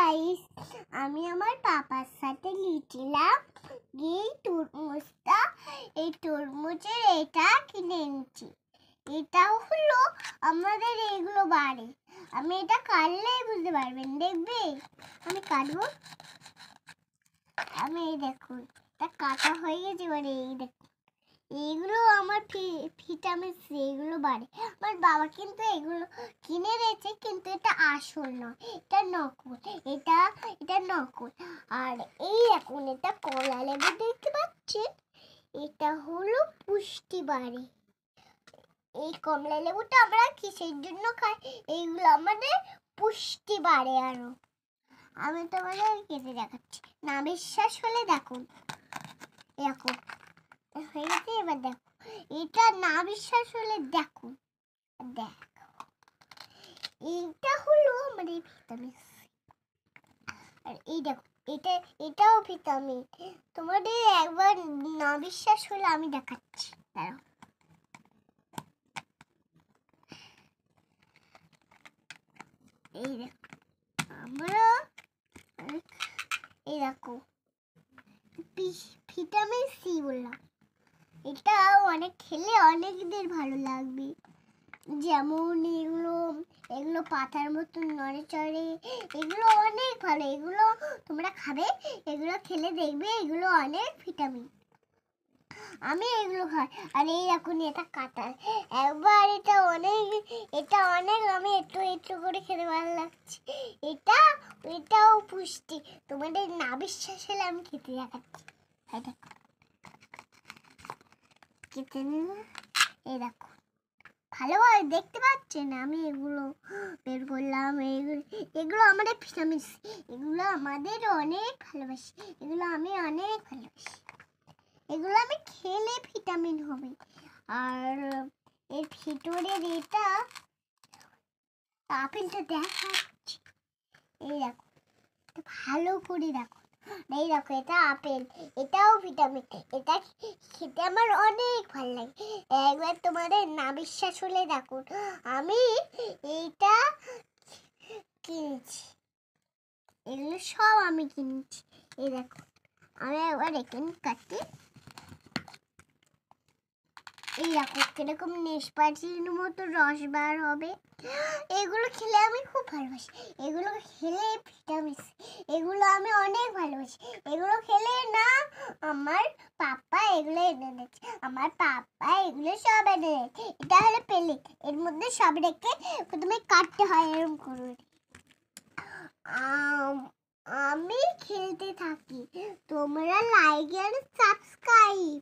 Guys, আমি আমার পাপার সাথে গিয়েছিলাম গিয়ে এই তরমুজের এটা কিনে এনেছি। এটা হলো আমাদের এগুলো বাড়ি। আমি এটা কাটলেই বুঝতে পারবেন, দেখবে আমি কাটবো। আমি এই দেখুন, এটা কাটা হয়ে গেছে। এবারে এই দেখুন, এইগুলো আমার ভিটামিন সি, এগুলো বাড়ে। আমার বাবা কিন্তু এগুলো কিনে রেখেছে, কিন্তু এটা আসল নয়, এটা নকল। এটা নকল। আর এই এখন এটা কলা লেবু দেখতে পাচ্ছেন, এটা হলো পুষ্টি বাড়ে। এই কমলা লেবুটা আমরা কিসের জন্য খাই? এইগুলো আমাদের পুষ্টি বাড়ে আরো। আমি তোমাদের কেটে দেখাচ্ছি, না বিশ্বাস হলে দেখুন। এরকম হয়ে গেছে। এবার দেখো, এটা না বিশ্বাস হলে দেখুন। দেখো, এইটা হলো আমাদের ভিটামিন সি। আর এই দেখো, এটাও ভিটামিন। তোমাদের একবার না বিশ্বাস হলে আমি দেখাচ্ছি, দাঁড়াও। এই দেখো, আমরা এই দেখো ভিটামিন সি বললাম। এটা অনেক খেলে অনেকদের ভালো লাগবে। যেমন এগুলো পাতার মতন নড়ে চড়ে, এগুলো অনেক ভালো। এগুলো তোমরা খাবে, এগুলো খেলে দেখবে এগুলো অনেক ভিটামিন। আমি এগুলো খাই। আর এই এখন এটা কাটার একবার, এটা অনেক আমি একটু একটু করে খেতে ভালো লাগছে। এটাও পুষ্টি। তোমাদের না বিশ্বাস হলে আমি খেতে দেখাচ্ছি। খেতে নিন, এই দেখো ভালোভাবে দেখতে পাচ্ছেন। আমি এগুলো বের করলাম। এগুলো আমাদের ভিটামিন সি, এগুলো আমাদের অনেক ভালোবাসি। এগুলো আমি অনেক ভালোবাসি। এগুলো আমি খেলে ভিটামিন হবে। আর এর ভিতরের এটা আপেলটা দেখাচ্ছি। এই দেখো, ভালো করে দেখো। এই দেখো, এটা আপেল, এটাও ভিটামিন। এটা খেতে আমার অনেক ভালো লাগে। একবার তোমাদের না বিশ্বাস হলে দেখুন, আমি এইটা কিনেছি। এগুলো সব আমি কিনেছি। এই দেখো, আমি একবার এখানে কাটি। এই দেখো কিরকম নেশপাতির মতো রস বার হবে। এগুলো খেলে আমি খুব ভালোবাসি। এগুলো খেলে ভিটামিন সি, এগুলো আমি অনেক ভালোবাসি। এগুলো খেলে না আমার পাপা এগুলো এনে দিয়েছে। আমার পাপা এগুলো সব এনে দিয়েছে। এটা হলো পেলেট, এর মধ্যে সব রেখে প্রথমে কাটতে হয় এরকম করে। আমি খেলতে থাকি। তোমরা লাইক আর সাবস্ক্রাইব